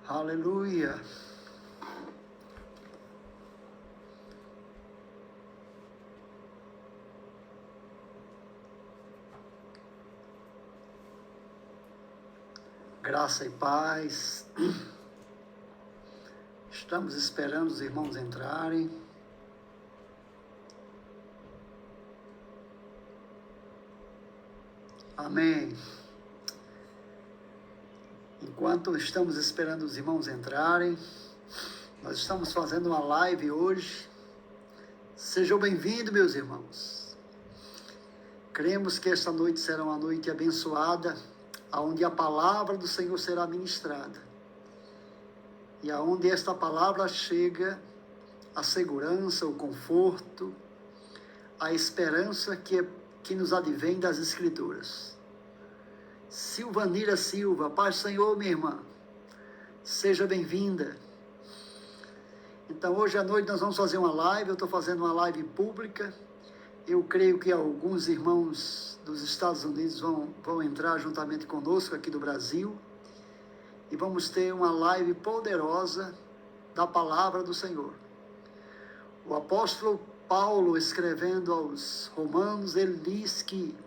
Aleluia. Graça e paz. Estamos esperando os irmãos entrarem. Amém. Enquanto estamos esperando os irmãos entrarem, nós estamos fazendo uma live hoje. Sejam bem-vindos, meus irmãos. Cremos que esta noite será uma noite abençoada, onde a palavra do Senhor será ministrada. E aonde esta palavra chega, a segurança, o conforto, a esperança que nos advém das Escrituras. Silvanira Silva, paz do Senhor, minha irmã. Seja bem-vinda. Então, hoje à noite nós vamos fazer uma live. Eu estou fazendo uma live pública. Eu creio que alguns irmãos dos Estados Unidos vão entrar juntamente conosco aqui do Brasil. E vamos ter uma live poderosa da palavra do Senhor. O apóstolo Paulo, escrevendo aos Romanos, ele diz que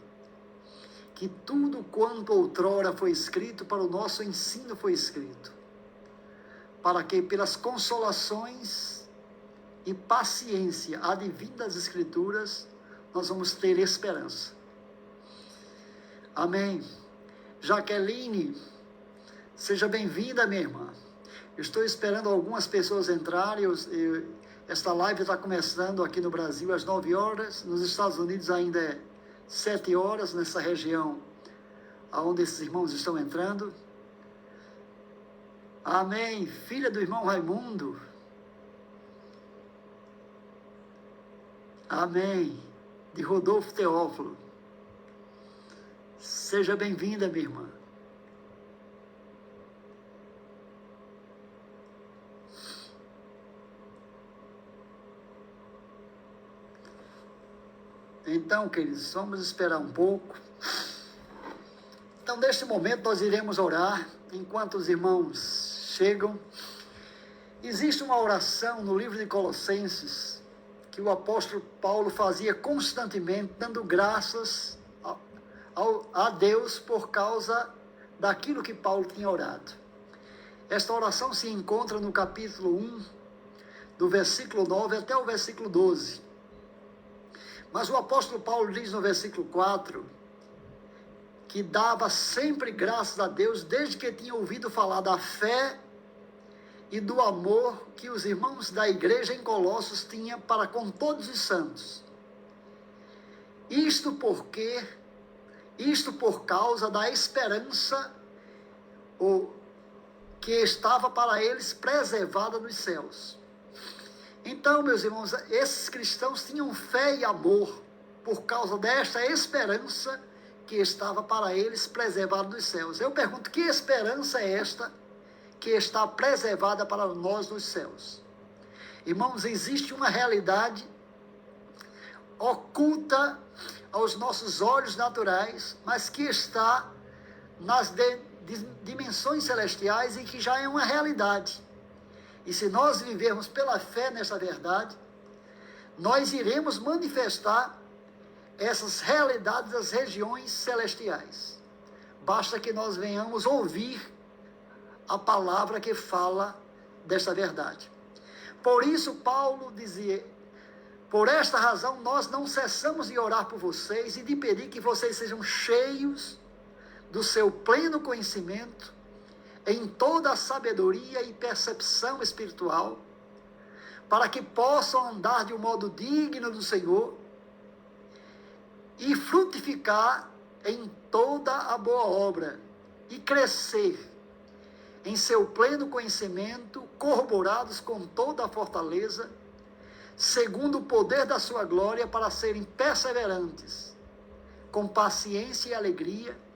tudo quanto outrora foi escrito para o nosso ensino foi escrito, para que pelas consolações e paciência advindas das Escrituras, nós vamos ter esperança. Amém. Jaqueline, seja bem-vinda, minha irmã. Eu estou esperando algumas pessoas entrarem. Esta live está começando aqui no Brasil às 9 horas. Nos Estados Unidos ainda é 7 horas, nessa região onde esses irmãos estão entrando. Amém. Filha do irmão Raimundo. Amém. De Rodolfo Teófilo. Seja bem-vinda, minha irmã. Então, queridos, vamos esperar um pouco. Então, neste momento, nós iremos orar enquanto os irmãos chegam. Existe uma oração no livro de Colossenses que o apóstolo Paulo fazia constantemente, dando graças a Deus por causa daquilo que Paulo tinha orado. Esta oração se encontra no capítulo 1, do versículo 9 até o versículo 12. Mas o apóstolo Paulo diz no versículo 4, que dava sempre graças a Deus, desde que tinha ouvido falar da fé e do amor que os irmãos da igreja em Colossos tinham para com todos os santos. Isto por causa da esperança que estava para eles preservada nos céus. Então, meus irmãos, esses cristãos tinham fé e amor por causa desta esperança que estava para eles preservada nos céus. Eu pergunto, que esperança é esta que está preservada para nós nos céus? Irmãos, existe uma realidade oculta aos nossos olhos naturais, mas que está nas dimensões celestiais e que já é uma realidade. E se nós vivermos pela fé nessa verdade, nós iremos manifestar essas realidades das regiões celestiais. Basta que nós venhamos ouvir a palavra que fala desta verdade. Por isso, Paulo dizia: por esta razão, nós não cessamos de orar por vocês e de pedir que vocês sejam cheios do seu pleno conhecimento, em toda a sabedoria e percepção espiritual, para que possam andar de um modo digno do Senhor e frutificar em toda a boa obra e crescer em seu pleno conhecimento, corroborados com toda a fortaleza, segundo o poder da sua glória, para serem perseverantes, com paciência e alegria,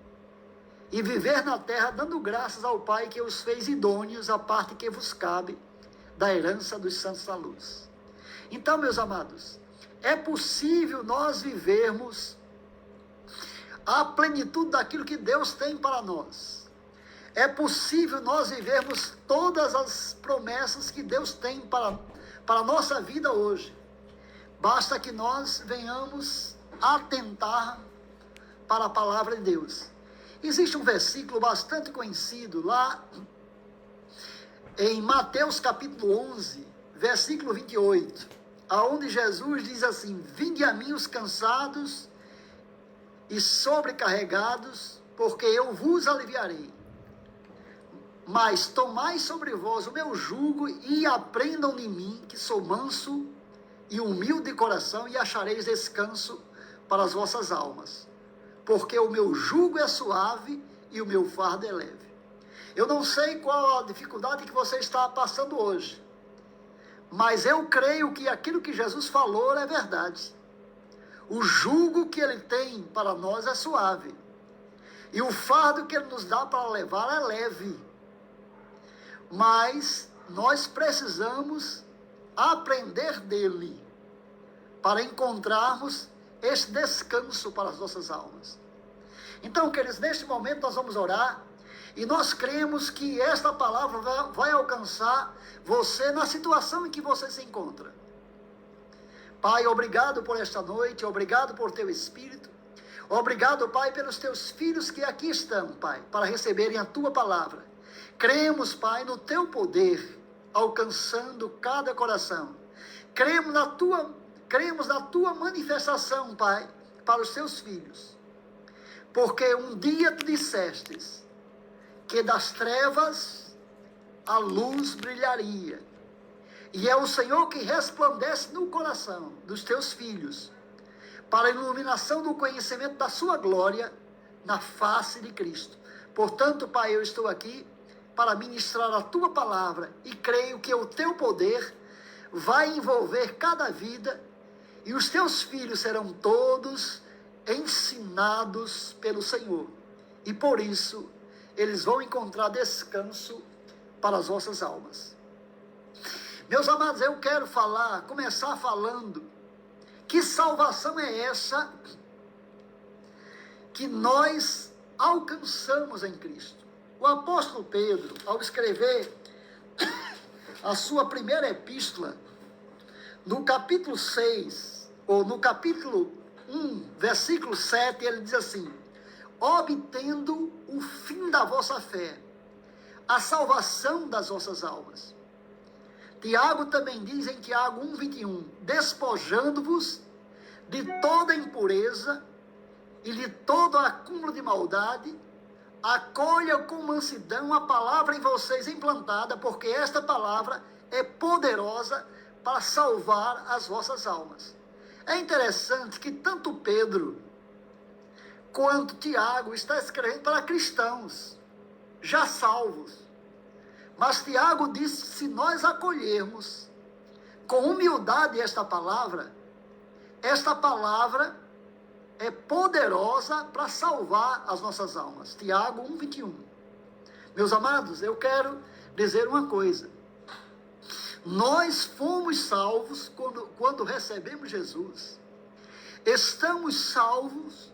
e viver na terra dando graças ao Pai que os fez idôneos à parte que vos cabe da herança dos santos da luz. Então, meus amados, é possível nós vivermos a plenitude daquilo que Deus tem para nós. É possível nós vivermos todas as promessas que Deus tem para a nossa vida hoje. Basta que nós venhamos atentar para a palavra de Deus. Existe um versículo bastante conhecido lá em Mateus capítulo 11, versículo 28, aonde Jesus diz assim: vinde a mim os cansados e sobrecarregados, porque eu vos aliviarei. Mas tomai sobre vós o meu jugo e aprendam de mim, que sou manso e humilde de coração, e achareis descanso para as vossas almas. Porque o meu jugo é suave e o meu fardo é leve. Eu não sei qual a dificuldade que você está passando hoje, mas eu creio que aquilo que Jesus falou é verdade. O jugo que ele tem para nós é suave, e o fardo que ele nos dá para levar é leve. Mas nós precisamos aprender dele para encontrarmos esse descanso para as nossas almas. Então, queridos, neste momento nós vamos orar e nós cremos que esta palavra vai alcançar você na situação em que você se encontra. Pai, obrigado por esta noite, obrigado por teu Espírito, obrigado, Pai, pelos teus filhos que aqui estão, Pai, para receberem a tua palavra. Cremos, Pai, no teu poder, alcançando cada coração. Cremos na tua manifestação, Pai, para os teus filhos. Porque um dia tu dissestes que das trevas a luz brilharia. E é o Senhor que resplandece no coração dos teus filhos, para a iluminação do conhecimento da sua glória na face de Cristo. Portanto, Pai, eu estou aqui para ministrar a tua palavra e creio que o teu poder vai envolver cada vida e os teus filhos serão todos ensinados pelo Senhor. E por isso eles vão encontrar descanso para as vossas almas. Meus amados, eu quero começar falando que salvação é essa que nós alcançamos em Cristo. O apóstolo Pedro, ao escrever a sua primeira epístola, no capítulo 6, ou no capítulo 1, versículo 7, ele diz assim: obtendo o fim da vossa fé, a salvação das vossas almas. Tiago também diz em Tiago 1,21, despojando-vos de toda impureza e de todo acúmulo de maldade, acolha com mansidão a palavra em vocês implantada, porque esta palavra é poderosa para salvar as vossas almas. É interessante que tanto Pedro quanto Tiago está escrevendo para cristãos já salvos. Mas Tiago diz: se nós acolhermos com humildade esta palavra é poderosa para salvar as nossas almas. Tiago 1,21. Meus amados, eu quero dizer uma coisa. Nós fomos salvos quando recebemos Jesus. Estamos salvos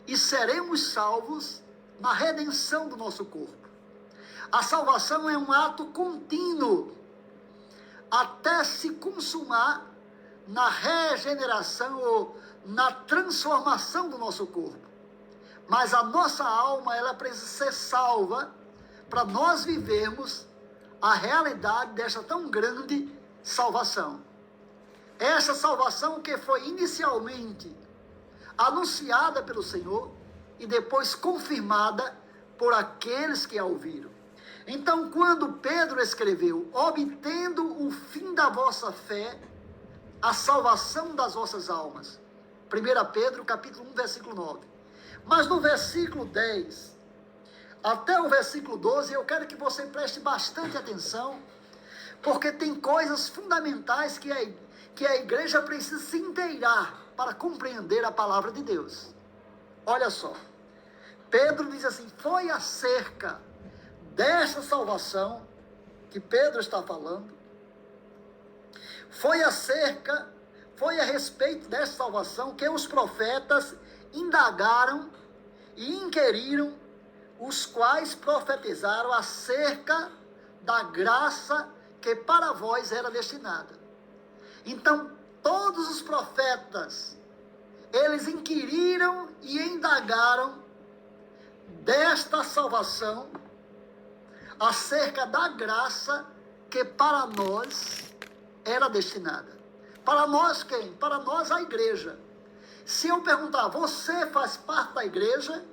e seremos salvos na redenção do nosso corpo. A salvação é um ato contínuo até se consumar na regeneração ou na transformação do nosso corpo. Mas a nossa alma, ela precisa ser salva para nós vivermos a realidade desta tão grande salvação. Essa salvação que foi inicialmente anunciada pelo Senhor e depois confirmada por aqueles que a ouviram. Então, quando Pedro escreveu, obtendo o fim da vossa fé, a salvação das vossas almas, 1 Pedro capítulo 1, versículo 9. Mas no versículo 10, até o versículo 12, eu quero que você preste bastante atenção, porque tem coisas fundamentais que a igreja precisa se inteirar para compreender a palavra de Deus. Olha só, Pedro diz assim: foi acerca dessa salvação que Pedro está falando, foi a respeito dessa salvação que os profetas indagaram e inquiriram os quais profetizaram acerca da graça que para vós era destinada. Então, todos os profetas, eles inquiriram e indagaram desta salvação, acerca da graça que para nós era destinada. Para nós quem? Para nós a igreja. Se eu perguntar, você faz parte da igreja?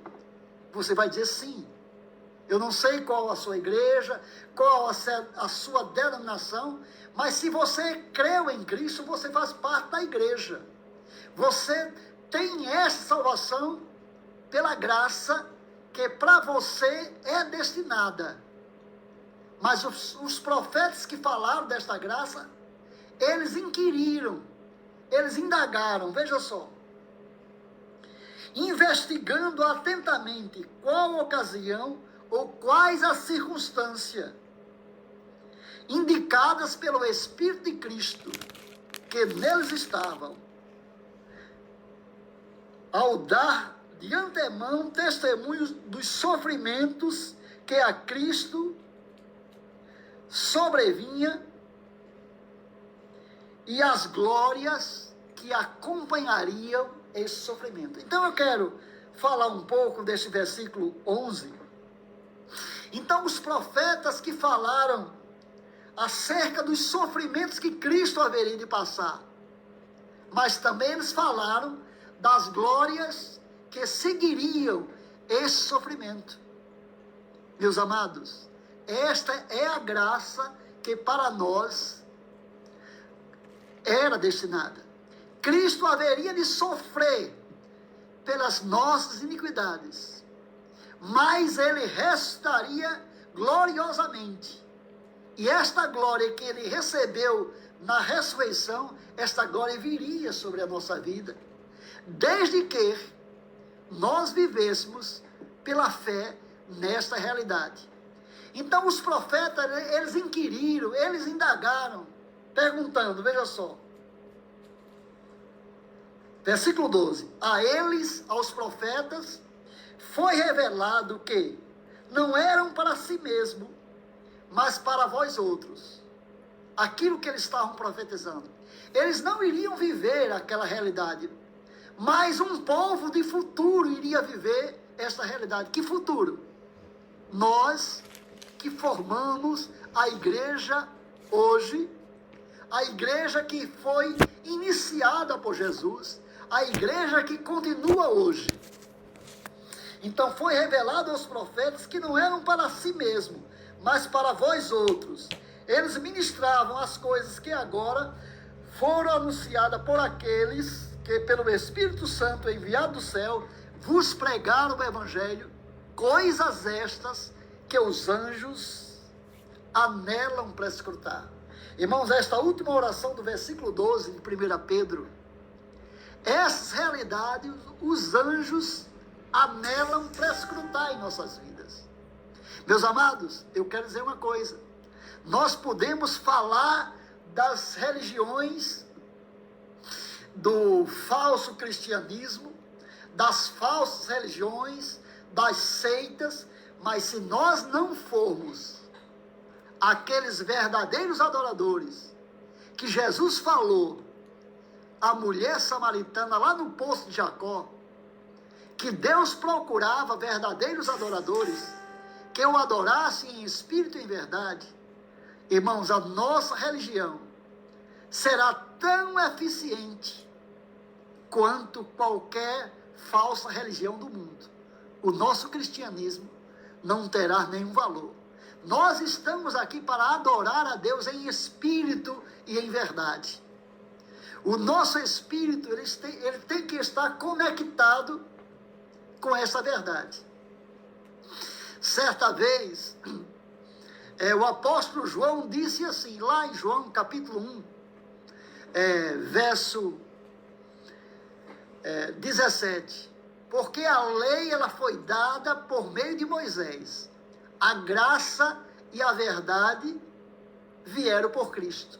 Você vai dizer sim. Eu não sei qual a sua igreja, qual a sua denominação, mas se você creu em Cristo, você faz parte da igreja. Você tem essa salvação pela graça que para você é destinada. Mas os profetas que falaram desta graça, eles inquiriram, eles indagaram, veja só. Investigando atentamente qual ocasião ou quais as circunstâncias indicadas pelo Espírito de Cristo que neles estavam, ao dar de antemão testemunhos dos sofrimentos que a Cristo sobrevinha e as glórias que acompanhariam esse sofrimento. Então eu quero falar um pouco desse versículo 11. Então os profetas que falaram acerca dos sofrimentos que Cristo haveria de passar, mas também eles falaram das glórias que seguiriam esse sofrimento. Meus amados, esta é a graça que para nós era destinada. Cristo haveria de sofrer pelas nossas iniquidades, mas ele ressuscitaria gloriosamente. E esta glória que ele recebeu na ressurreição, esta glória viria sobre a nossa vida, desde que nós vivêssemos pela fé nesta realidade. Então os profetas, eles inquiriram, eles indagaram, perguntando, veja só, versículo 12, a eles, aos profetas, foi revelado que não eram para si mesmo, mas para vós outros, aquilo que eles estavam profetizando. Eles não iriam viver aquela realidade, mas um povo de futuro iria viver esta realidade. Que futuro? Nós que formamos a igreja hoje, a igreja que foi iniciada por Jesus, a igreja que continua hoje. Então foi revelado aos profetas que não eram para si mesmo, mas para vós outros. Eles ministravam as coisas que agora foram anunciadas por aqueles que pelo Espírito Santo enviado do céu vos pregaram o Evangelho, coisas estas que os anjos anelam para escutar. Irmãos, esta última oração do versículo 12 de 1 Pedro, essas realidades os anjos anelam para escutar em nossas vidas. Meus amados, eu quero dizer uma coisa, nós podemos falar das religiões, do falso cristianismo, das falsas religiões, das seitas, mas se nós não formos aqueles verdadeiros adoradores que Jesus falou à mulher samaritana lá no poço de Jacó, que Deus procurava verdadeiros adoradores que o adorassem em espírito e em verdade, irmãos, a nossa religião será tão eficiente quanto qualquer falsa religião do mundo. O nosso cristianismo não terá nenhum valor. Nós estamos aqui para adorar a Deus em espírito e em verdade. O nosso espírito, ele tem que estar conectado com essa verdade. Certa vez, o apóstolo João disse assim, lá em João capítulo 1, verso 17, porque a lei ela foi dada por meio de Moisés, a graça e a verdade vieram por Cristo.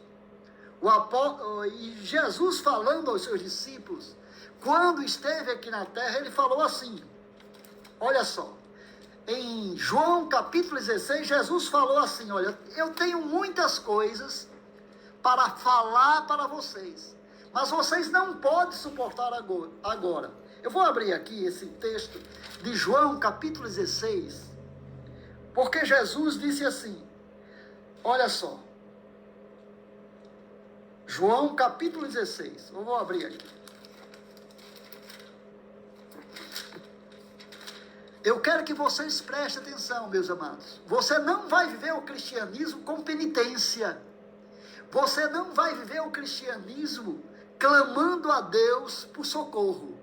E Jesus falando aos seus discípulos, quando esteve aqui na terra, ele falou assim, olha só, em João capítulo 16, Jesus falou assim, olha, eu tenho muitas coisas para falar para vocês, mas vocês não podem suportar agora. Eu vou abrir aqui esse texto de João capítulo 16, porque Jesus disse assim, olha só, João capítulo 16, eu vou abrir aqui. Eu quero que vocês prestem atenção, meus amados. Você não vai viver o cristianismo com penitência. Você não vai viver o cristianismo clamando a Deus por socorro.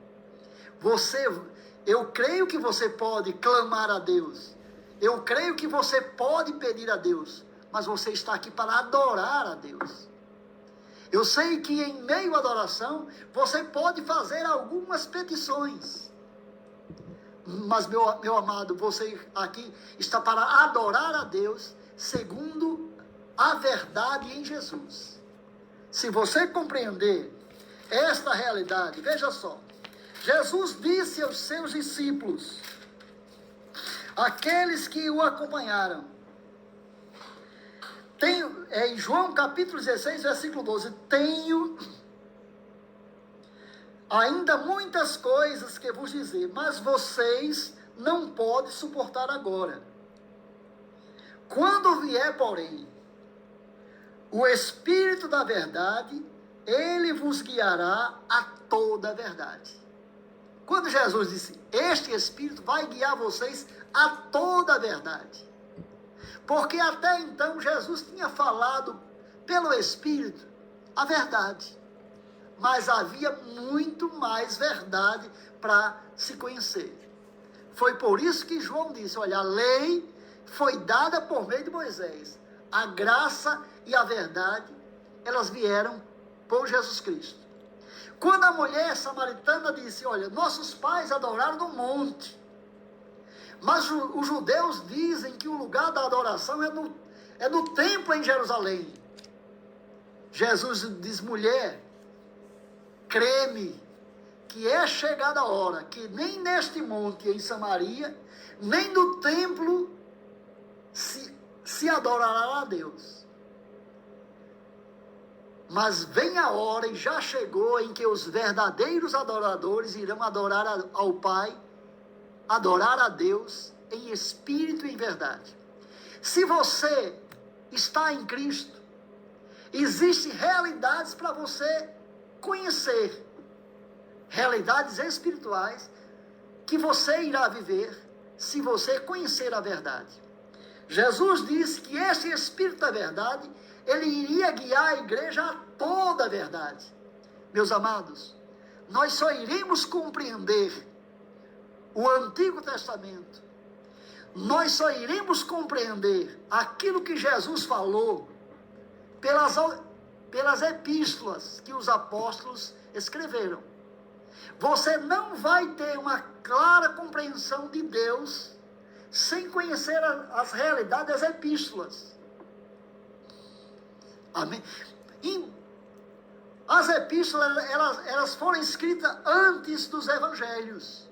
Eu creio que você pode clamar a Deus. Eu creio que você pode pedir a Deus. Mas você está aqui para adorar a Deus. Eu sei que em meio à adoração, você pode fazer algumas petições. Mas, meu amado, você aqui está para adorar a Deus segundo a verdade em Jesus. Se você compreender esta realidade, veja só. Jesus disse aos seus discípulos, aqueles que o acompanharam, em João capítulo 16, versículo 12, tenho ainda muitas coisas que vos dizer, mas vocês não podem suportar agora. Quando vier, porém, o Espírito da verdade, ele vos guiará a toda a verdade. Quando Jesus disse, este Espírito vai guiar vocês a toda a verdade. Porque até então Jesus tinha falado pelo Espírito a verdade. Mas havia muito mais verdade para se conhecer. Foi por isso que João disse, olha, a lei foi dada por meio de Moisés. A graça e a verdade, elas vieram por Jesus Cristo. Quando a mulher samaritana disse, olha, nossos pais adoraram no monte. Mas os judeus dizem que o lugar da adoração é no templo em Jerusalém. Jesus diz, mulher, crê-me, que é chegada a hora, que nem neste monte em Samaria, nem no templo se adorará a Deus. Mas vem a hora, e já chegou, em que os verdadeiros adoradores irão adorar ao Pai, adorar a Deus em espírito e em verdade. Se você está em Cristo, existem realidades para você conhecer, realidades espirituais que você irá viver se você conhecer a verdade. Jesus disse que esse Espírito da verdade, ele iria guiar a igreja a toda a verdade. Meus amados, nós só iremos compreender o Antigo Testamento, nós só iremos compreender aquilo que Jesus falou pelas epístolas que os apóstolos escreveram. Você não vai ter uma clara compreensão de Deus sem conhecer as realidades das epístolas. Amém? As epístolas, elas foram escritas antes dos evangelhos.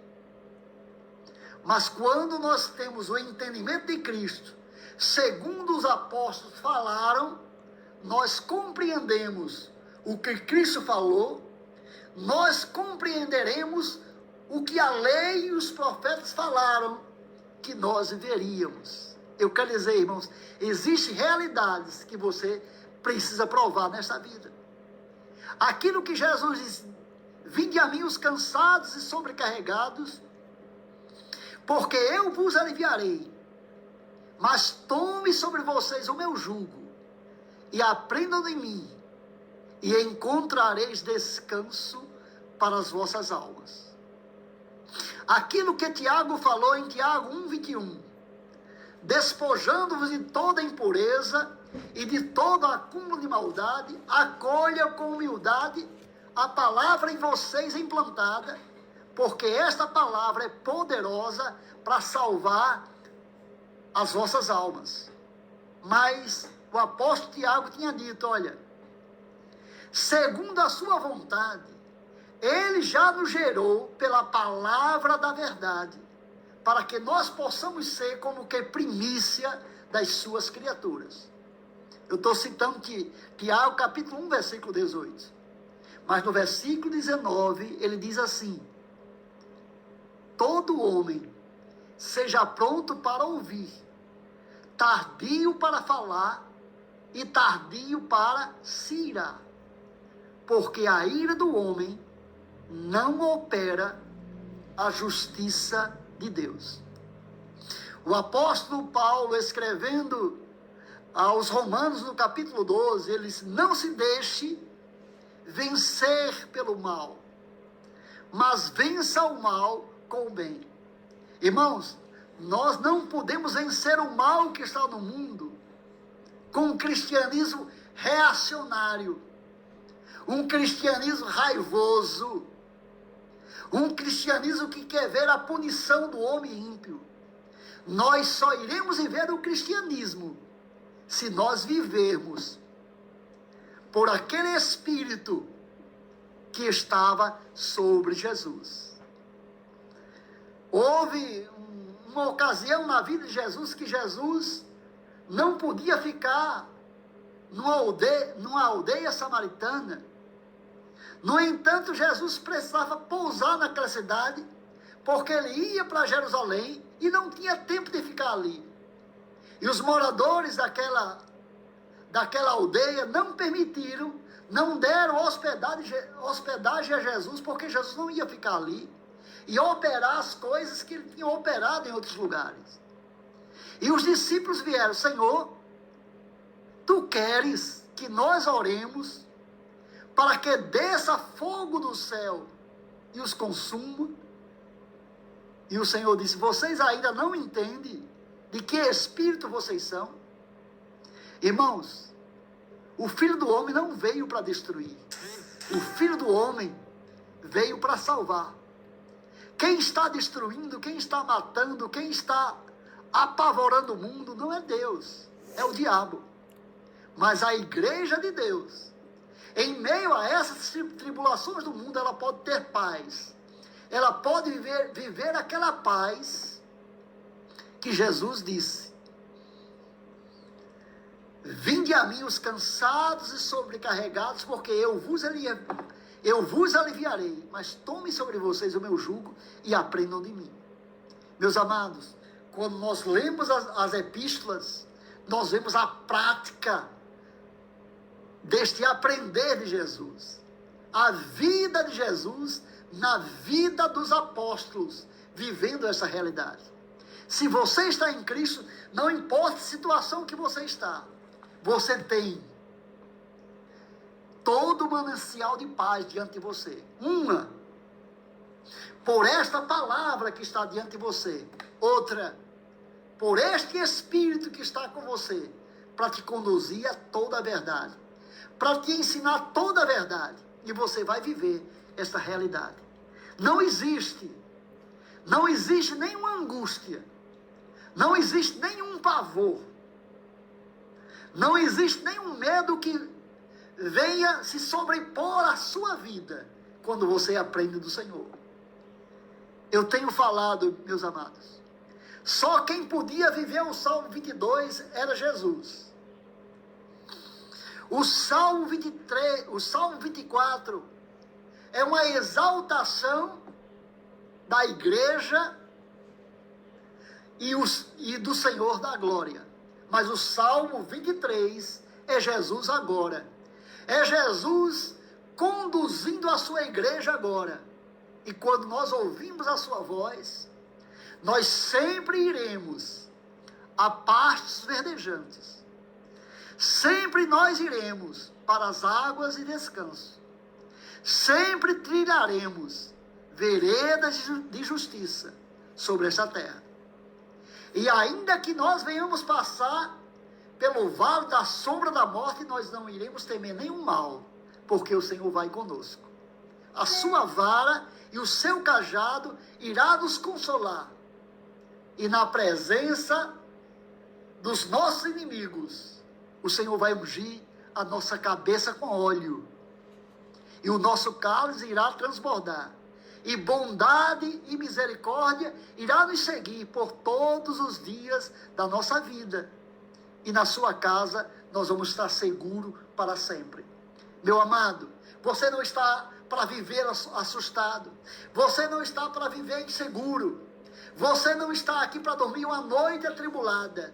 Mas quando nós temos o entendimento de Cristo, segundo os apóstolos falaram, nós compreendemos o que Cristo falou, nós compreenderemos o que a lei e os profetas falaram, que nós veríamos. Eu quero dizer, irmãos, existem realidades que você precisa provar nesta vida. Aquilo que Jesus disse, vinde a mim os cansados e sobrecarregados, porque eu vos aliviarei. Mas tome sobre vocês o meu jugo, e aprendam de mim, e encontrareis descanso para as vossas almas. Aquilo que Tiago falou em Tiago 1:21, despojando-vos de toda impureza e de todo acúmulo de maldade, acolha com humildade a palavra em vocês implantada, porque esta palavra é poderosa para salvar as vossas almas. Mas o apóstolo Tiago tinha dito, olha, segundo a sua vontade, ele já nos gerou pela palavra da verdade, para que nós possamos ser como que primícia das suas criaturas. Eu estou citando Tiago capítulo 1, versículo 18. Mas no versículo 19, ele diz assim: todo homem seja pronto para ouvir, tardio para falar e tardio para se irar, porque a ira do homem não opera a justiça de Deus. O apóstolo Paulo, escrevendo aos Romanos no capítulo 12, ele diz: não se deixe vencer pelo mal, mas vença o mal com o bem. Irmãos, nós não podemos vencer o mal que está no mundo com um cristianismo reacionário, um cristianismo raivoso, um cristianismo que quer ver a punição do homem ímpio. Nós só iremos viver o cristianismo se nós vivermos por aquele Espírito que estava sobre Jesus. Houve uma ocasião na vida de Jesus que Jesus não podia ficar numa aldeia samaritana. No entanto, Jesus precisava pousar naquela cidade, porque ele ia para Jerusalém e não tinha tempo de ficar ali. E os moradores daquela aldeia não permitiram, não deram hospedagem a Jesus, porque Jesus não ia ficar ali e operar as coisas que ele tinha operado em outros lugares. E os discípulos vieram: Senhor, tu queres que nós oremos para que desça fogo do céu e os consuma? E o Senhor disse: vocês ainda não entendem de que espírito vocês são? Irmãos, o Filho do Homem não veio para destruir. O Filho do Homem veio para salvar. Quem está destruindo, quem está matando, quem está apavorando o mundo não é Deus, é o diabo. Mas a igreja de Deus, em meio a essas tribulações do mundo, ela pode ter paz. Ela pode viver aquela paz que Jesus disse: vinde a mim os cansados e sobrecarregados, porque eu vos aliviarei, mas tomem sobre vocês o meu jugo e aprendam de mim. Meus amados, quando nós lemos as epístolas, nós vemos a prática deste aprender de Jesus. A vida de Jesus na vida dos apóstolos, vivendo essa realidade. Se você está em Cristo, não importa a situação que você está, você tem todo o manancial de paz diante de você. Uma, por esta palavra que está diante de você. Outra, por este Espírito que está com você, para te conduzir a toda a verdade, para te ensinar toda a verdade, e você vai viver essa realidade. Não existe nenhuma angústia, não existe nenhum pavor, não existe nenhum medo que venha se sobrepor à sua vida quando você aprende do Senhor. Eu tenho falado, meus amados, só quem podia viver o Salmo 22 era Jesus. O Salmo 23, o Salmo 24 é uma exaltação da igreja e do Senhor da glória. Mas o Salmo 23 é Jesus agora. É Jesus conduzindo a sua igreja agora. E quando nós ouvimos a sua voz, nós sempre iremos a pastos verdejantes. Sempre nós iremos para as águas de descanso. Sempre trilharemos veredas de justiça sobre esta terra. E ainda que nós venhamos passar pelo vale da sombra da morte, nós não iremos temer nenhum mal, porque o Senhor vai conosco. A sua vara e o seu cajado irá nos consolar. E na presença dos nossos inimigos, o Senhor vai ungir a nossa cabeça com óleo. E o nosso cálice irá transbordar. e bondade e misericórdia irá nos seguir por todos os dias da nossa vida. E na sua casa nós vamos estar seguros para sempre. Meu amado, você não está para viver assustado. Você não está para viver inseguro. Você não está aqui para dormir uma noite atribulada.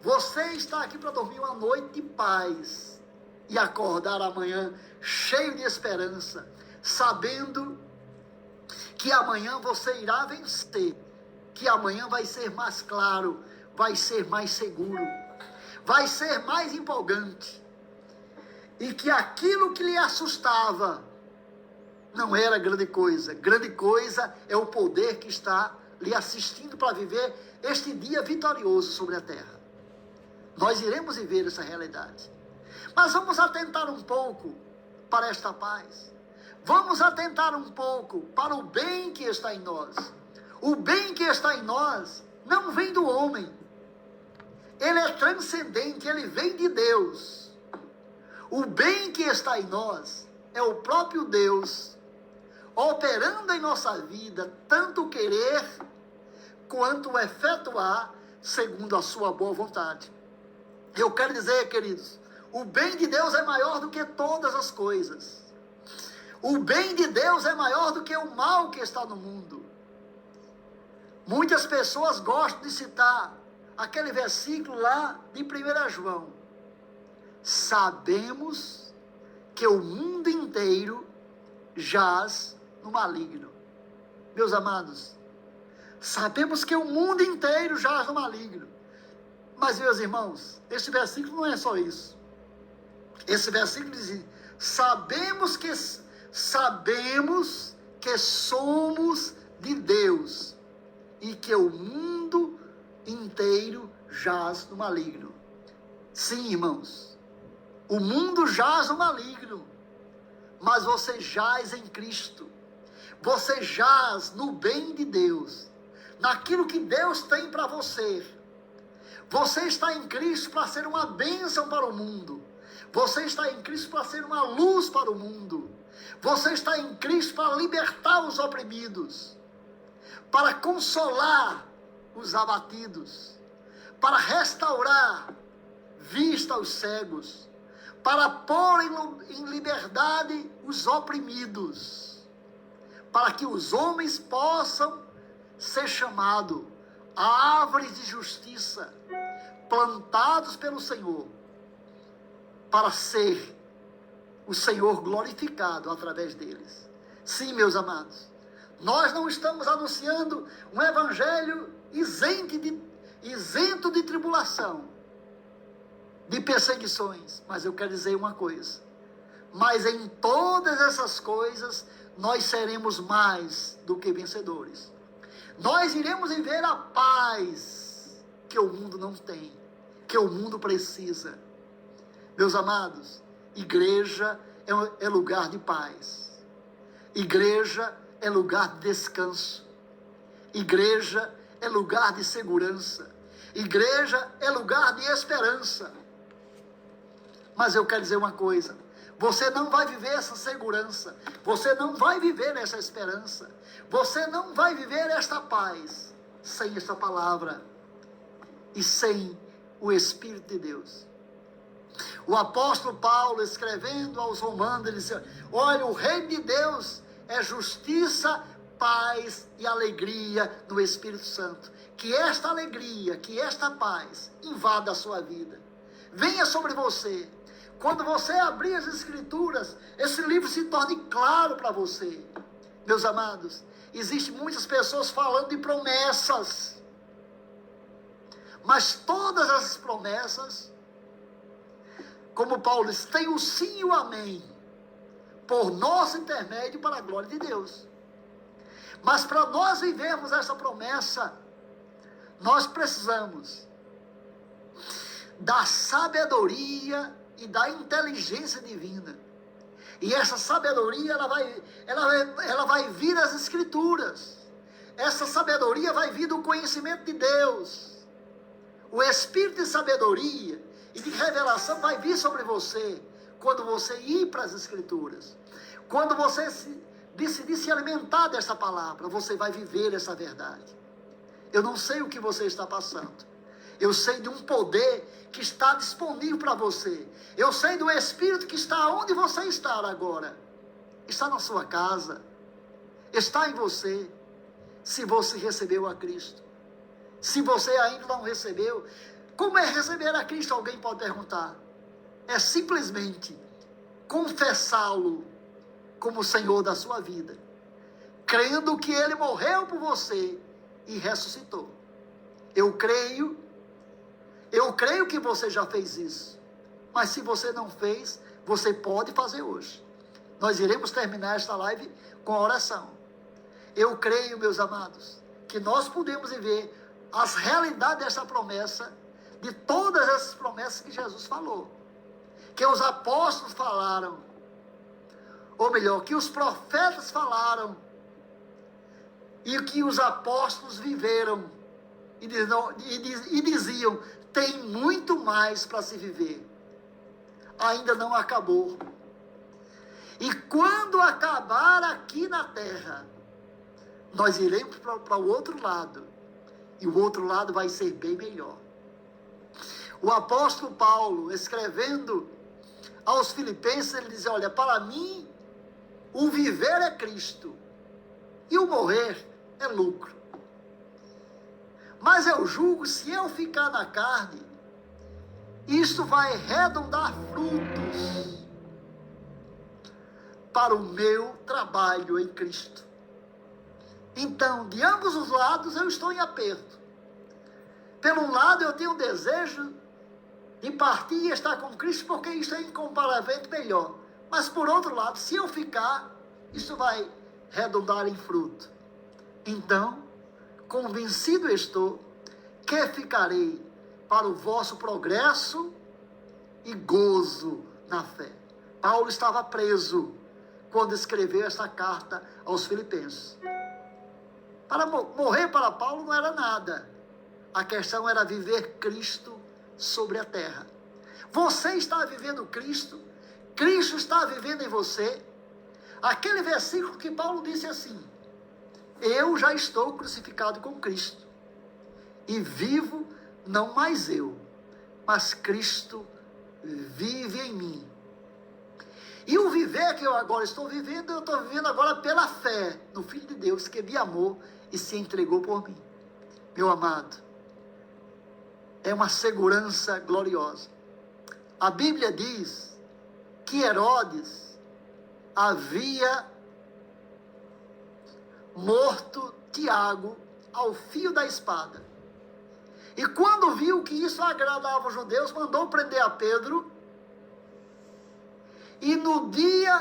Você está aqui para dormir uma noite de paz e acordar amanhã cheio de esperança, sabendo que amanhã você irá vencer, que amanhã vai ser mais claro, vai ser mais seguro, vai ser mais empolgante, e que aquilo que lhe assustava não era grande coisa é o poder que está lhe assistindo para viver este dia vitorioso sobre a terra. Nós iremos viver essa realidade, mas vamos atentar um pouco para esta paz. Vamos atentar um pouco para o bem que está em nós. O bem que está em nós não vem do homem. Ele é transcendente, ele vem de Deus. O bem que está em nós é o próprio Deus operando em nossa vida, tanto querer quanto efetuar segundo a sua boa vontade. Eu quero dizer, queridos, o bem de Deus é maior do que todas as coisas. O bem de Deus é maior do que o mal que está no mundo. Muitas pessoas gostam de citar aquele versículo lá de 1 João. Sabemos que o mundo inteiro jaz no maligno. Meus amados, sabemos que o mundo inteiro jaz no maligno. Mas, meus irmãos, esse versículo não é só isso. Esse versículo diz: sabemos que somos de Deus e que o mundo inteiro jaz no maligno. Sim, irmãos, o mundo jaz no maligno, mas você jaz em Cristo. Você jaz no bem de Deus, naquilo que Deus tem para você. Você está em Cristo para ser uma bênção para o mundo. Você está em Cristo para ser uma luz para o mundo. Você está em Cristo para libertar os oprimidos, para consolar os abatidos, para restaurar vista aos cegos, para pôr em liberdade os oprimidos, para que os homens possam ser chamados árvores de justiça, plantados pelo Senhor, para ser o Senhor glorificado através deles. Sim, meus amados, nós não estamos anunciando um evangelho isento de tribulação, de perseguições, mas eu quero dizer uma coisa: mas em todas essas coisas nós seremos mais do que vencedores. Nós iremos viver a paz que o mundo não tem, que o mundo precisa. Meus amados, igreja é lugar de paz. Igreja é lugar de descanso. Igreja é lugar de segurança. Igreja é lugar de esperança. Mas eu quero dizer uma coisa: você não vai viver essa segurança, você não vai viver essa esperança, você não vai viver esta paz sem esta palavra e sem o Espírito de Deus. O apóstolo Paulo, escrevendo aos Romanos, ele disse: olha, o reino de Deus é justiça, paz e alegria no Espírito Santo. Que esta alegria, que esta paz invada a sua vida, venha sobre você. Quando você abrir as Escrituras, esse livro se torne claro para você. Meus amados, existem muitas pessoas falando de promessas, mas todas essas promessas, como Paulo diz, tem o sim e o amém, por nosso intermédio para a glória de Deus. Mas para nós vivermos essa promessa, nós precisamos da sabedoria e da inteligência divina. E essa sabedoria, ela vai vir das Escrituras. Essa sabedoria vai vir do conhecimento de Deus. O Espírito de sabedoria e de revelação vai vir sobre você quando você ir para as Escrituras. Quando você decidir se alimentar dessa palavra, você vai viver essa verdade. Eu não sei o que você está passando. Eu sei de um poder que está disponível para você. Eu sei do Espírito que está onde você está agora. Está na sua casa. Está em você. Se você recebeu a Cristo. Se você ainda não recebeu, como é receber a Cristo? Alguém pode perguntar. É simplesmente confessá-lo como Senhor da sua vida, crendo que Ele morreu por você e ressuscitou. Eu creio que você já fez isso, mas se você não fez, você pode fazer hoje. Nós iremos terminar esta live com a oração. Eu creio, meus amados, que nós podemos viver as realidades dessa promessa, de todas essas promessas que Jesus falou, que os apóstolos falaram, ou melhor, que os profetas falaram, e que os apóstolos viveram, e diziam, tem muito mais para se viver, ainda não acabou, e quando acabar aqui na terra, nós iremos para o outro lado, e o outro lado vai ser bem melhor. O apóstolo Paulo, escrevendo aos Filipenses, ele diz, olha, para mim, o viver é Cristo, e o morrer é lucro. Mas eu julgo, se eu ficar na carne, isto vai redundar frutos para o meu trabalho em Cristo. Então, de ambos os lados, eu estou em aperto. Pelo um lado, eu tenho o desejo de partir e estar com Cristo, porque isso é incomparavelmente melhor. Mas, por outro lado, se eu ficar, isso vai redundar em fruto. Então, convencido estou que ficarei para o vosso progresso e gozo na fé. Paulo estava preso quando escreveu esta carta aos Filipenses. Para morrer para Paulo não era nada. A questão era viver Cristo sobre a terra. Você está vivendo Cristo, Cristo está vivendo em você. Aquele versículo que Paulo disse assim, eu já estou crucificado com Cristo, e vivo não mais eu, mas Cristo vive em mim. E o viver que eu agora estou vivendo, eu estou vivendo agora pela fé no Filho de Deus, que me amou e se entregou por mim. Meu amado, é uma segurança gloriosa. A Bíblia diz que Herodes havia morto Tiago ao fio da espada. E quando viu que isso agradava os judeus, mandou prender a Pedro. E no dia,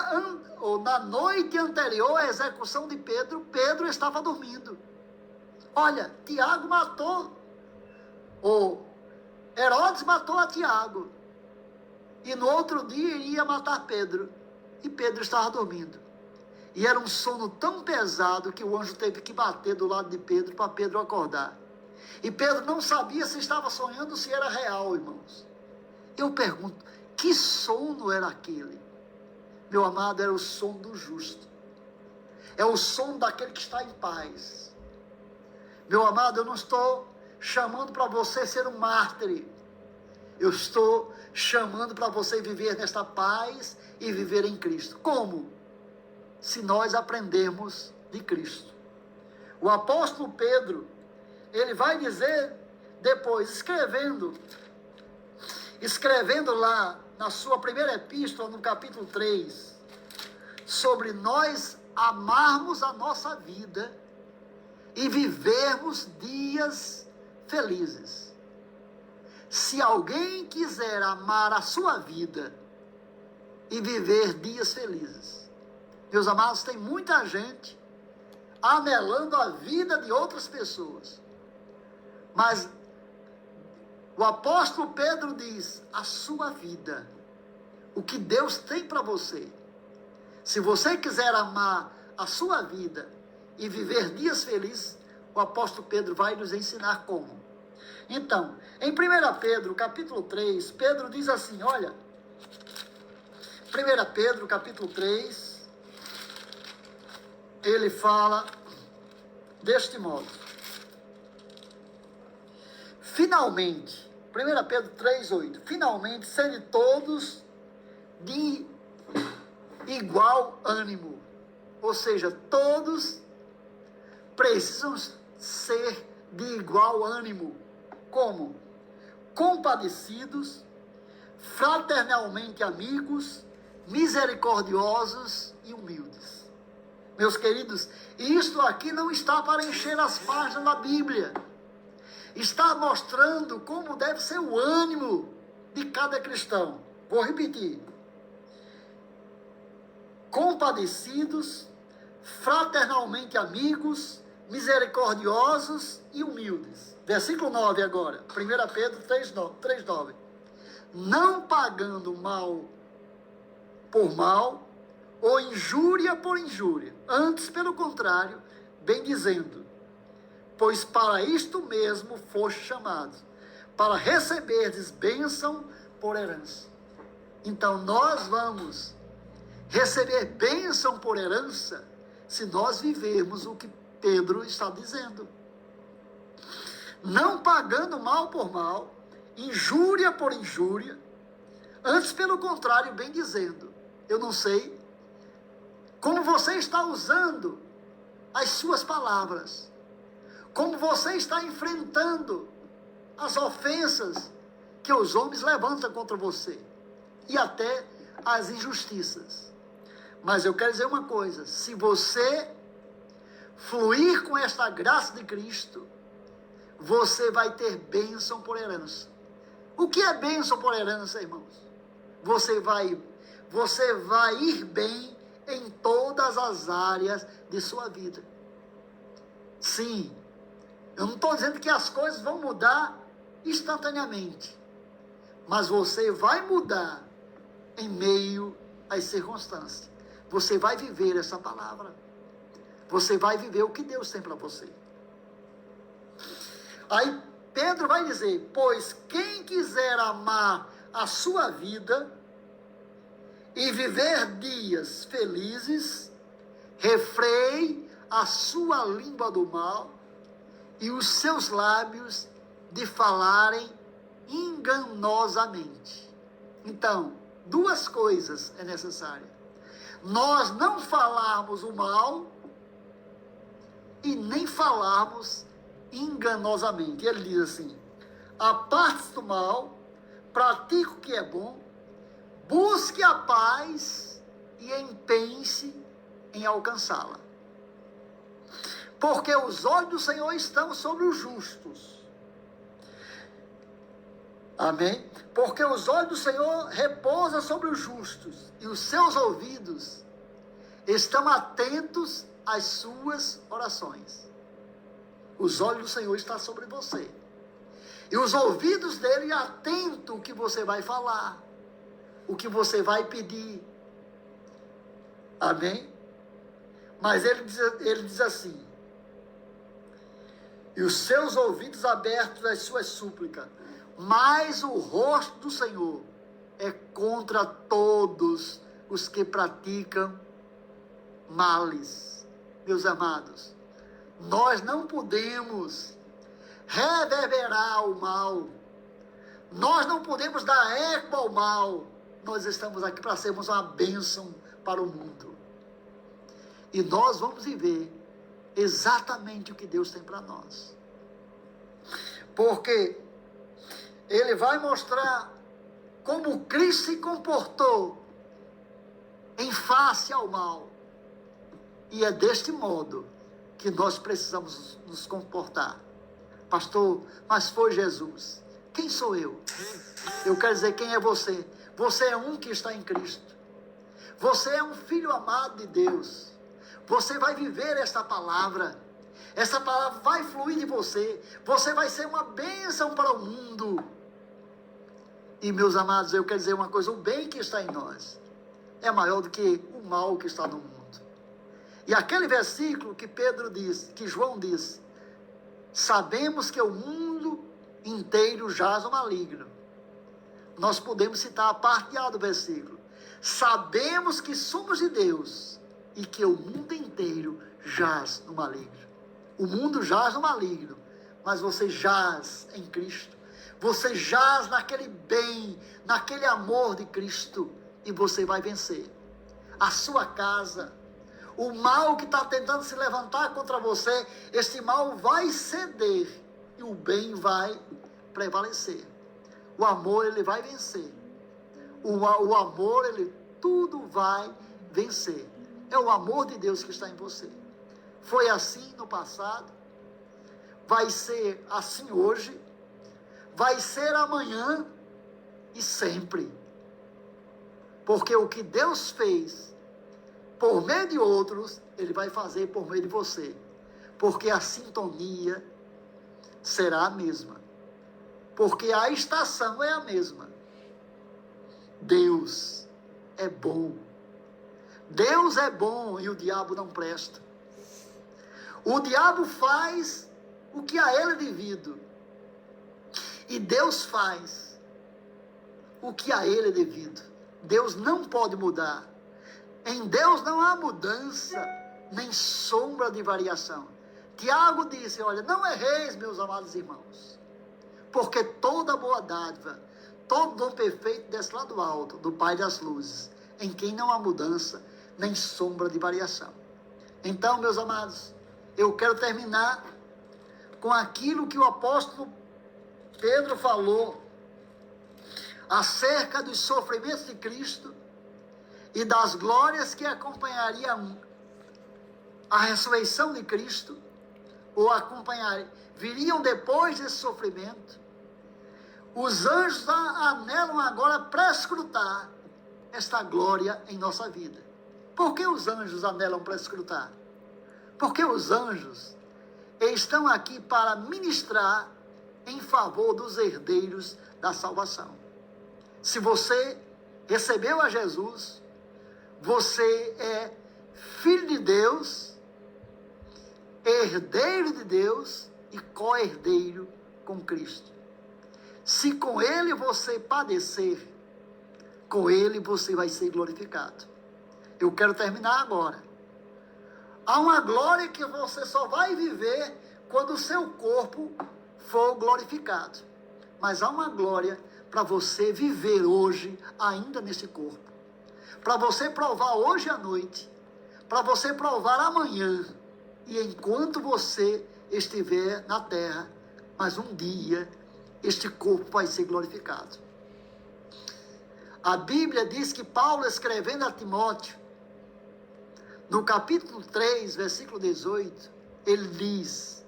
ou na noite anterior à execução de Pedro, Pedro estava dormindo. Olha, Tiago matou, ou Herodes matou a Tiago. E no outro dia iria matar Pedro. E Pedro estava dormindo. E era um sono tão pesado que o anjo teve que bater do lado de Pedro para Pedro acordar. E Pedro não sabia se estava sonhando ou se era real, irmãos. Eu pergunto, que sono era aquele? Meu amado, era o sono do justo. É o sono daquele que está em paz. Meu amado, eu não estou chamando para você ser um mártir. Eu estou chamando para você viver nesta paz e viver em Cristo. Como? Se nós aprendermos de Cristo. O apóstolo Pedro, ele vai dizer depois, escrevendo lá na sua primeira epístola, no capítulo 3, sobre nós amarmos a nossa vida e vivermos dias felizes. Se alguém quiser amar a sua vida e viver dias felizes, meus amados, tem muita gente anelando a vida de outras pessoas, mas o apóstolo Pedro diz, a sua vida, o que Deus tem para você, se você quiser amar a sua vida e viver dias felizes, o apóstolo Pedro vai nos ensinar como. Então, em 1 Pedro, capítulo 3, Pedro diz assim, olha, 1 Pedro, capítulo 3, ele fala deste modo. Finalmente, 1 Pedro 3,8, finalmente, sede todos de igual ânimo. Ou seja, todos precisam ser de igual ânimo. Como? Compadecidos, fraternalmente amigos, misericordiosos e humildes. Meus queridos, isto aqui não está para encher as páginas da Bíblia. Está mostrando como deve ser o ânimo de cada cristão. Vou repetir. Compadecidos, fraternalmente amigos, misericordiosos e humildes. Versículo 9 agora, 1 Pedro 3,9. Não pagando mal por mal, ou injúria por injúria, antes, pelo contrário, bem dizendo, pois para isto mesmo foste chamados, para receberdes bênção por herança. Então, nós vamos receber bênção por herança se nós vivermos o que Pedro está dizendo. Não pagando mal por mal, injúria por injúria, antes, pelo contrário, bem dizendo. Eu não sei como você está usando as suas palavras, como você está enfrentando as ofensas que os homens levantam contra você, e até as injustiças. Mas eu quero dizer uma coisa, se você fluir com esta graça de Cristo, você vai ter bênção por herança. O que é bênção por herança, irmãos? Você vai ir bem em todas as áreas de sua vida. Sim, eu não estou dizendo que as coisas vão mudar instantaneamente, mas você vai mudar em meio às circunstâncias. Você vai viver essa palavra. Você vai viver o que Deus tem para você. Aí Pedro vai dizer, pois quem quiser amar a sua vida e viver dias felizes, refreie a sua língua do mal e os seus lábios de falarem enganosamente. Então, duas coisas é necessária. Nós não falarmos o mal e nem falarmos enganosamente. Ele diz assim, aparte-se do mal, pratique o que é bom, busque a paz e empenhe-se em alcançá-la. Porque os olhos do Senhor estão sobre os justos. Amém? Porque os olhos do Senhor repousam sobre os justos e os seus ouvidos estão atentos às suas orações. Os olhos do Senhor estão sobre você. E os ouvidos dele atentos o que você vai falar, o que você vai pedir. Amém? Mas ele diz assim, e os seus ouvidos abertos às suas súplicas, mas o rosto do Senhor é contra todos os que praticam males. Meus amados, nós não podemos reverberar o mal, nós não podemos dar eco ao mal. Nós estamos aqui para sermos uma bênção para o mundo, e nós vamos viver exatamente o que Deus tem para nós, porque ele vai mostrar como Cristo se comportou em face ao mal, e é deste modo que nós precisamos nos comportar. Pastor, mas foi Jesus. Quem sou eu? Eu quero dizer, quem é você? Você é um que está em Cristo. Você é um filho amado de Deus. Você vai viver esta palavra. Essa palavra vai fluir de você. Você vai ser uma bênção para o mundo. E, meus amados, eu quero dizer uma coisa, o bem que está em nós é maior do que o mal que está no mundo. E aquele versículo que Pedro diz, que João diz, sabemos que o mundo inteiro jaz o maligno. Nós podemos citar a parte A do versículo. Sabemos que somos de Deus e que o mundo inteiro jaz no maligno. O mundo jaz no maligno, mas você jaz em Cristo. Você jaz naquele bem, naquele amor de Cristo, e você vai vencer. A sua casa, o mal que está tentando se levantar contra você, esse mal vai ceder e o bem vai prevalecer. O amor, ele vai vencer. O amor, ele tudo vai vencer. É o amor de Deus que está em você. Foi assim no passado, vai ser assim hoje, vai ser amanhã e sempre. Porque o que Deus fez por meio de outros, Ele vai fazer por meio de você. Porque a sintonia será a mesma. Porque a estação é a mesma. Deus é bom. Deus é bom e o diabo não presta. O diabo faz o que a ele é devido. E Deus faz o que a ele é devido. Deus não pode mudar. Em Deus não há mudança, nem sombra de variação. Tiago disse, olha, não erreis, meus amados irmãos, porque toda boa dádiva, todo dom perfeito desce lá do alto, do Pai das luzes, em quem não há mudança, nem sombra de variação. Então, meus amados, eu quero terminar com aquilo que o apóstolo Pedro falou acerca dos sofrimentos de Cristo e das glórias que acompanhariam a ressurreição de Cristo, ou viriam depois desse sofrimento. Os anjos anelam agora para escrutar esta glória em nossa vida. Por que os anjos anelam para escrutar? Porque os anjos estão aqui para ministrar em favor dos herdeiros da salvação. Se você recebeu a Jesus, você é filho de Deus, herdeiro de Deus e co-herdeiro com Cristo. Se com Ele você padecer, com Ele você vai ser glorificado. Eu quero terminar agora. Há uma glória que você só vai viver quando o seu corpo for glorificado. Mas há uma glória para você viver hoje, ainda nesse corpo. Para você provar hoje à noite. Para você provar amanhã. E enquanto você estiver na terra, mas um dia, este corpo vai ser glorificado. A Bíblia diz que Paulo, escrevendo a Timóteo, no capítulo 3, versículo 18, ele diz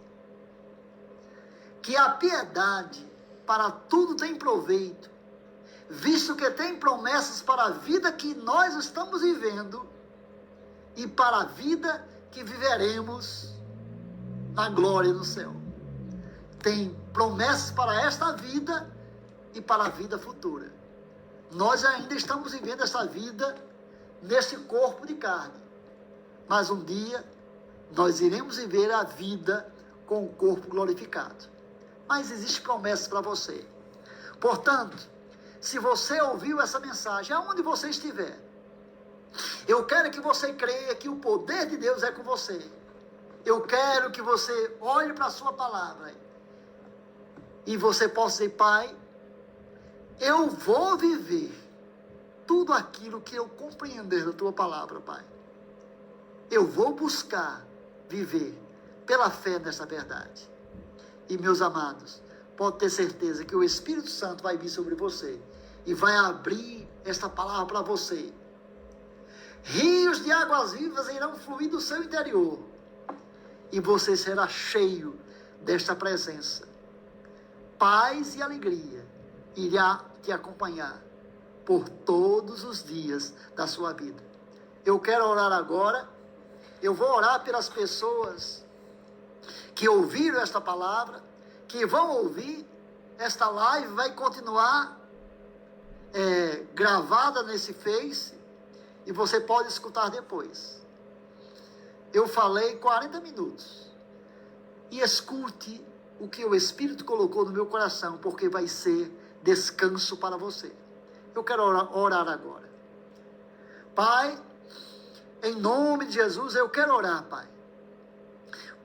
que a piedade para tudo tem proveito, visto que tem promessas para a vida que nós estamos vivendo e para a vida que viveremos na glória no céu. Tem promessas para esta vida e para a vida futura. Nós ainda estamos vivendo essa vida nesse corpo de carne. Mas um dia nós iremos viver a vida com o corpo glorificado. Mas existe promessas para você. Portanto, se você ouviu essa mensagem, aonde você estiver, eu quero que você creia que o poder de Deus é com você. Eu quero que você olhe para a sua palavra e você possa dizer, Pai, eu vou viver tudo aquilo que eu compreender da tua palavra, Pai. Eu vou buscar viver pela fé nessa verdade. E, meus amados, pode ter certeza que o Espírito Santo vai vir sobre você e vai abrir esta palavra para você. Rios de águas vivas irão fluir do seu interior e você será cheio desta presença. Paz e alegria irá te acompanhar por todos os dias da sua vida. Eu quero orar agora. Eu vou orar pelas pessoas que ouviram esta palavra, que vão ouvir. Esta live vai continuar gravada nesse Face e você pode escutar depois. Eu falei 40 minutos e escute o que o Espírito colocou no meu coração, porque vai ser descanso para você. Eu quero orar agora. Pai, em nome de Jesus, eu quero orar, Pai,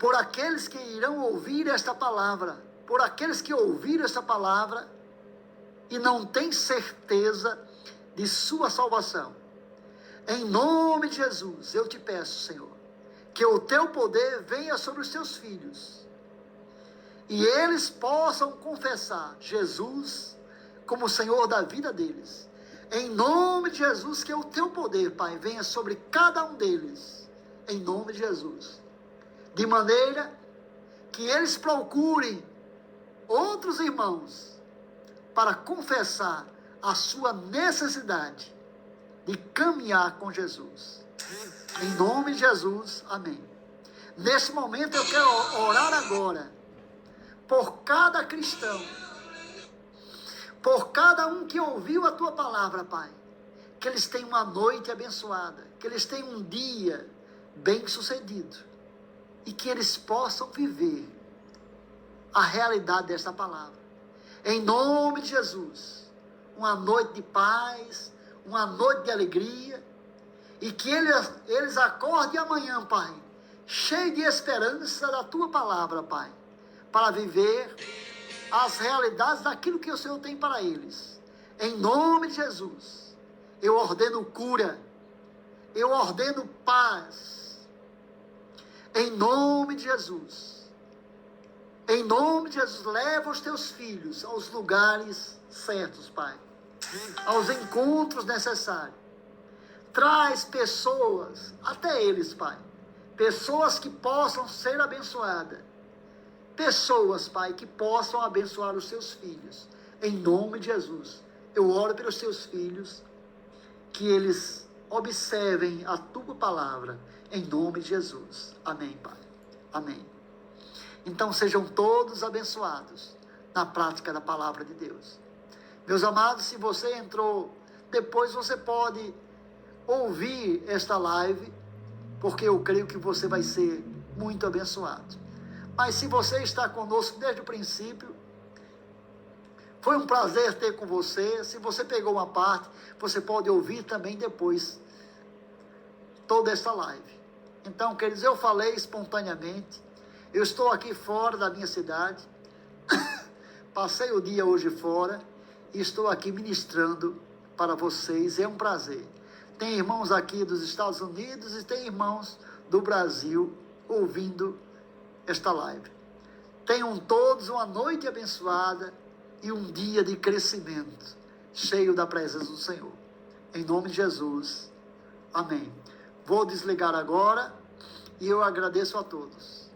por aqueles que irão ouvir esta palavra, por aqueles que ouviram esta palavra e não têm certeza de sua salvação. Em nome de Jesus, eu te peço, Senhor, que o teu poder venha sobre os teus filhos e eles possam confessar Jesus como o Senhor da vida deles. Em nome de Jesus, que o teu poder, Pai, venha sobre cada um deles, em nome de Jesus, de maneira que eles procurem outros irmãos para confessar a sua necessidade de caminhar com Jesus. Em nome de Jesus, amém. Nesse momento eu quero orar agora por cada cristão, por cada um que ouviu a tua palavra, Pai, que eles tenham uma noite abençoada, que eles tenham um dia bem sucedido e que eles possam viver a realidade desta palavra. Em nome de Jesus, uma noite de paz, uma noite de alegria, e que eles acordem amanhã, Pai, cheio de esperança da tua palavra, Pai, para viver as realidades daquilo que o Senhor tem para eles. Em nome de Jesus, eu ordeno cura, eu ordeno paz, em nome de Jesus. Em nome de Jesus, leva os teus filhos aos lugares certos, Pai, aos encontros necessários. Traz pessoas, até eles, Pai, pessoas que possam ser abençoadas, pessoas, Pai, que possam abençoar os seus filhos. Em nome de Jesus, eu oro pelos seus filhos, que eles observem a tua palavra, em nome de Jesus. Amém, Pai. Amém. Então sejam todos abençoados na prática da palavra de Deus. Meus amados, se você entrou, depois você pode ouvir esta live, porque eu creio que você vai ser muito abençoado. Mas se você está conosco desde o princípio, foi um prazer ter com você. Se você pegou uma parte, você pode ouvir também depois toda esta live. Então, queridos, eu falei espontaneamente. Eu estou aqui fora da minha cidade, passei o dia hoje fora e estou aqui ministrando para vocês. É um prazer. Tem irmãos aqui dos Estados Unidos e tem irmãos do Brasil ouvindo esta live. Tenham todos uma noite abençoada e um dia de crescimento, cheio da presença do Senhor. Em nome de Jesus. Amém. Vou desligar agora e eu agradeço a todos.